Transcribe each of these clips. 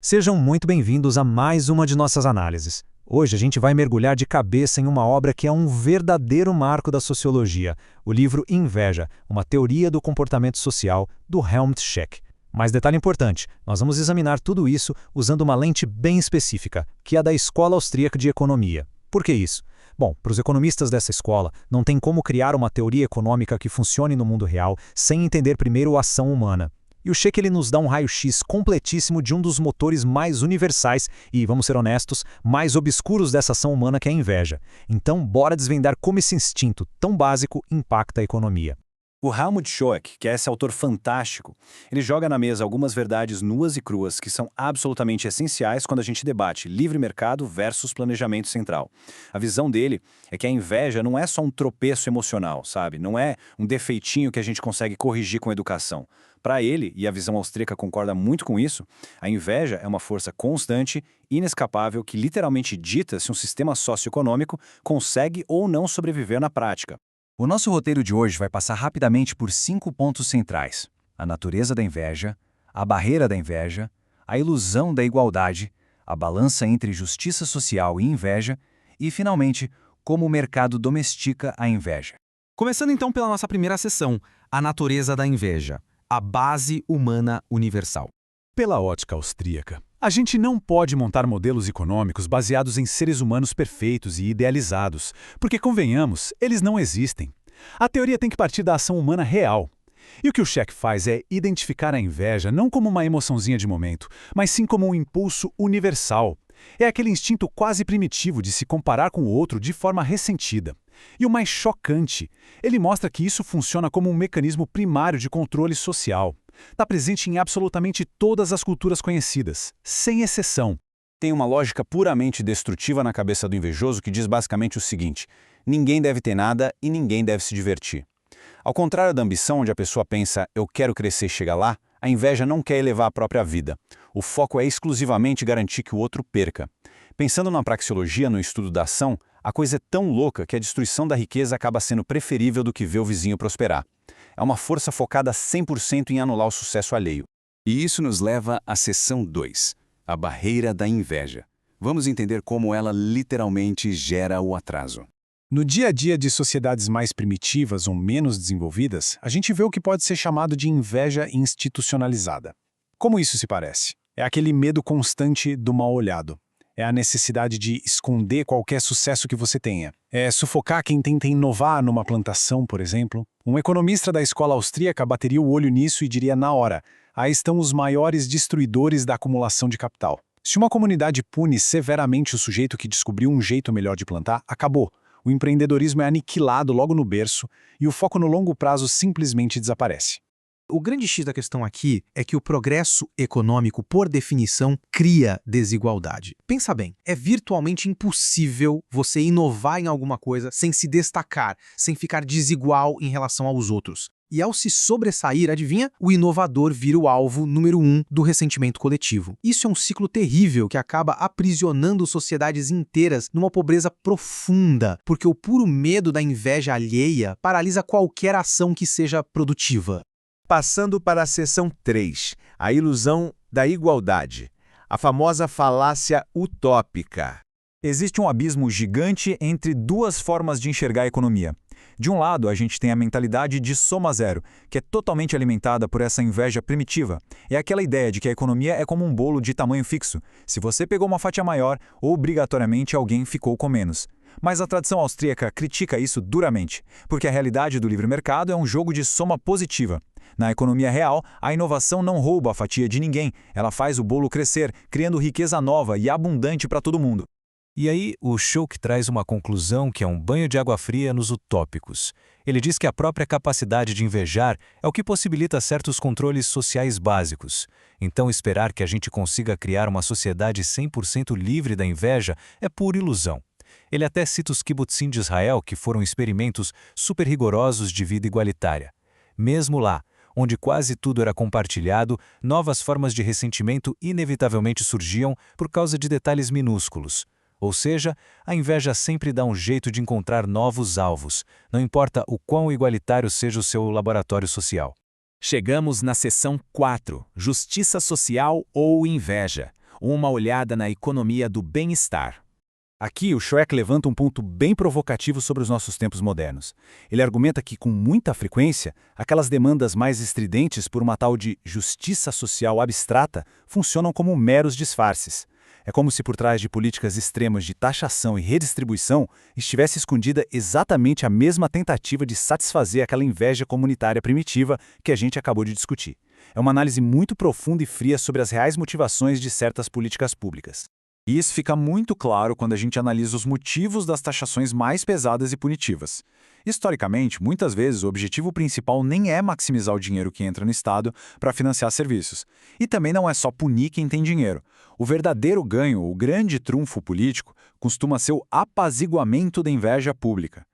Sejam muito bem-vindos a mais uma de nossas análises. Hoje a gente vai mergulhar de cabeça em uma obra que é um verdadeiro marco da sociologia, o livro Inveja, uma teoria do comportamento social, do Helmut Schaech. Mas detalhe importante, nós vamos examinar tudo isso usando uma lente bem específica, que é a da Escola Austríaca de Economia. Por que isso? Bom, para os economistas dessa escola, não tem como criar uma teoria econômica que funcione no mundo real sem entender primeiro a ação humana. E o Schaech ele nos dá um raio-x completíssimo de um dos motores mais universais e, vamos ser honestos, mais obscuros dessa ação humana que é a inveja. Então, bora desvendar como esse instinto tão básico impacta a economia. O Helmut Schaech, que é esse autor fantástico, ele joga na mesa algumas verdades nuas e cruas que são absolutamente essenciais quando a gente debate livre mercado versus planejamento central. A visão dele é que a inveja não é só um tropeço emocional, sabe? Não é um defeitinho que a gente consegue corrigir com educação. Para ele, e a visão austríaca concorda muito com isso, a inveja é uma força constante, inescapável, que literalmente dita se um sistema socioeconômico consegue ou não sobreviver na prática. O nosso roteiro de hoje vai passar rapidamente por 5 pontos centrais: a natureza da inveja, a barreira da inveja, a ilusão da igualdade, a balança entre justiça social e inveja e, finalmente, como o mercado domestica a inveja. Começando então pela nossa primeira seção, a natureza da inveja, a base humana universal. Pela ótica austríaca, a gente não pode montar modelos econômicos baseados em seres humanos perfeitos e idealizados, porque, convenhamos, eles não existem. A teoria tem que partir da ação humana real. E o que o Schaech faz é identificar a inveja não como uma emoçãozinha de momento, mas sim como um impulso universal. É aquele instinto quase primitivo de se comparar com o outro de forma ressentida. E o mais chocante, ele mostra que isso funciona como um mecanismo primário de controle social. Está presente em absolutamente todas as culturas conhecidas, sem exceção. Tem uma lógica puramente destrutiva na cabeça do invejoso que diz basicamente o seguinte: ninguém deve ter nada e ninguém deve se divertir. Ao contrário da ambição, onde a pessoa pensa, eu quero crescer e chegar lá, a inveja não quer elevar a própria vida. O foco é exclusivamente garantir que o outro perca. Pensando na praxeologia, no estudo da ação, a coisa é tão louca que a destruição da riqueza acaba sendo preferível do que ver o vizinho prosperar. É uma força focada 100% em anular o sucesso alheio. E isso nos leva à seção 2, a barreira da inveja. Vamos entender como ela literalmente gera o atraso. No dia a dia de sociedades mais primitivas ou menos desenvolvidas, a gente vê o que pode ser chamado de inveja institucionalizada. Como isso se parece? É aquele medo constante do mal-olhado. É a necessidade de esconder qualquer sucesso que você tenha. É sufocar quem tenta inovar numa plantação, por exemplo. Um economista da escola austríaca bateria o olho nisso e diria na hora: aí estão os maiores destruidores da acumulação de capital. Se uma comunidade pune severamente o sujeito que descobriu um jeito melhor de plantar, acabou. O empreendedorismo é aniquilado logo no berço e o foco no longo prazo simplesmente desaparece. O grande X da questão aqui é que o progresso econômico, por definição, cria desigualdade. Pensa bem, é virtualmente impossível você inovar em alguma coisa sem se destacar, sem ficar desigual em relação aos outros. E ao se sobressair, adivinha? O inovador vira o alvo número 1 do ressentimento coletivo. Isso é um ciclo terrível que acaba aprisionando sociedades inteiras numa pobreza profunda, porque o puro medo da inveja alheia paralisa qualquer ação que seja produtiva. Passando para a seção 3, a ilusão da igualdade, a famosa falácia utópica. Existe um abismo gigante entre duas formas de enxergar a economia. De um lado, a gente tem a mentalidade de soma zero, que é totalmente alimentada por essa inveja primitiva. É aquela ideia de que a economia é como um bolo de tamanho fixo. Se você pegou uma fatia maior, obrigatoriamente alguém ficou com menos. Mas a tradição austríaca critica isso duramente, porque a realidade do livre mercado é um jogo de soma positiva. Na economia real, a inovação não rouba a fatia de ninguém, ela faz o bolo crescer, criando riqueza nova e abundante para todo mundo. E aí, o Schaech traz uma conclusão que é um banho de água fria nos utópicos. Ele diz que a própria capacidade de invejar é o que possibilita certos controles sociais básicos. Então, esperar que a gente consiga criar uma sociedade 100% livre da inveja é pura ilusão. Ele até cita os kibbutzim de Israel, que foram experimentos super rigorosos de vida igualitária. Mesmo lá, onde quase tudo era compartilhado, novas formas de ressentimento inevitavelmente surgiam por causa de detalhes minúsculos. Ou seja, a inveja sempre dá um jeito de encontrar novos alvos, não importa o quão igualitário seja o seu laboratório social. Chegamos na seção 4, justiça social ou inveja. ou uma olhada na economia do bem-estar. Aqui, o Schweck levanta um ponto bem provocativo sobre os nossos tempos modernos. Ele argumenta que, com muita frequência, aquelas demandas mais estridentes por uma tal de justiça social abstrata funcionam como meros disfarces. É como se por trás de políticas extremas de taxação e redistribuição estivesse escondida exatamente a mesma tentativa de satisfazer aquela inveja comunitária primitiva que a gente acabou de discutir. É uma análise muito profunda e fria sobre as reais motivações de certas políticas públicas. E isso fica muito claro quando a gente analisa os motivos das taxações mais pesadas e punitivas. Historicamente, muitas vezes o objetivo principal nem é maximizar o dinheiro que entra no Estado para financiar serviços. E também não é só punir quem tem dinheiro. O verdadeiro ganho, o grande trunfo político, costuma ser o apaziguamento da inveja pública.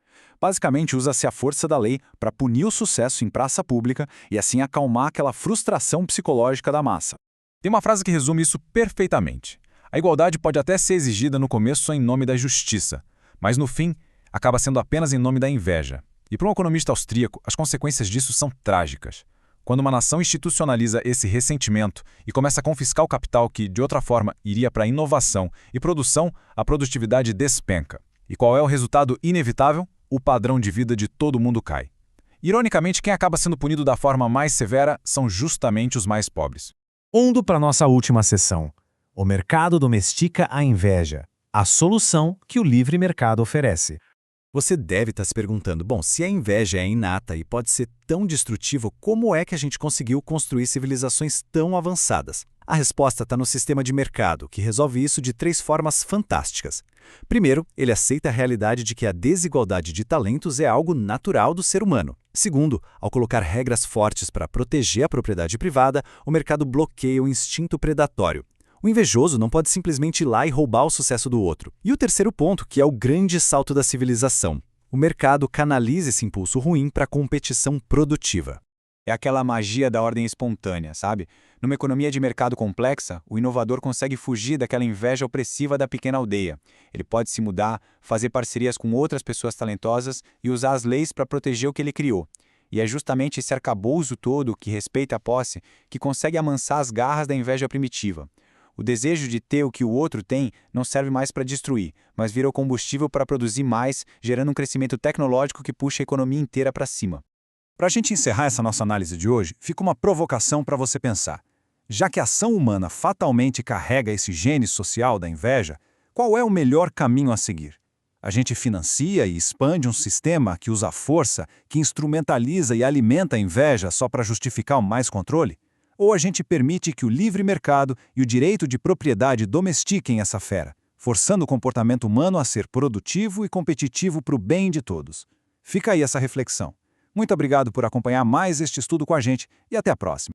Basicamente, usa-se a força da lei para punir o sucesso em praça pública e assim acalmar aquela frustração psicológica da massa. Tem uma frase que resume isso perfeitamente. A igualdade pode até ser exigida no começo só em nome da justiça, mas no fim acaba sendo apenas em nome da inveja. E para um economista austríaco, as consequências disso são trágicas. Quando uma nação institucionaliza esse ressentimento e começa a confiscar o capital que, de outra forma, iria para a inovação e produção, a produtividade despenca. E qual é o resultado inevitável? O padrão de vida de todo mundo cai. Ironicamente, quem acaba sendo punido da forma mais severa são justamente os mais pobres. Indo para nossa última sessão. O mercado domestica a inveja, a solução que o livre mercado oferece. Você deve estar se perguntando, bom, se a inveja é inata e pode ser tão destrutiva, como é que a gente conseguiu construir civilizações tão avançadas? A resposta está no sistema de mercado, que resolve isso de 3 formas fantásticas. Primeiro, ele aceita a realidade de que a desigualdade de talentos é algo natural do ser humano. Segundo, ao colocar regras fortes para proteger a propriedade privada, o mercado bloqueia o instinto predatório. O invejoso não pode simplesmente ir lá e roubar o sucesso do outro. E o terceiro ponto, que é o grande salto da civilização. O mercado canaliza esse impulso ruim para a competição produtiva. É aquela magia da ordem espontânea, sabe? Numa economia de mercado complexa, o inovador consegue fugir daquela inveja opressiva da pequena aldeia. Ele pode se mudar, fazer parcerias com outras pessoas talentosas e usar as leis para proteger o que ele criou. E é justamente esse arcabouço todo que respeita a posse que consegue amansar as garras da inveja primitiva. O desejo de ter o que o outro tem não serve mais para destruir, mas vira o combustível para produzir mais, gerando um crescimento tecnológico que puxa a economia inteira para cima. Para a gente encerrar essa nossa análise de hoje, fica uma provocação para você pensar. Já que a ação humana fatalmente carrega esse gene social da inveja, qual é o melhor caminho a seguir? A gente financia e expande um sistema que usa a força, que instrumentaliza e alimenta a inveja só para justificar mais controle? Ou a gente permite que o livre mercado e o direito de propriedade domestiquem essa fera, forçando o comportamento humano a ser produtivo e competitivo para o bem de todos? Fica aí essa reflexão. Muito obrigado por acompanhar mais este estudo com a gente e até a próxima.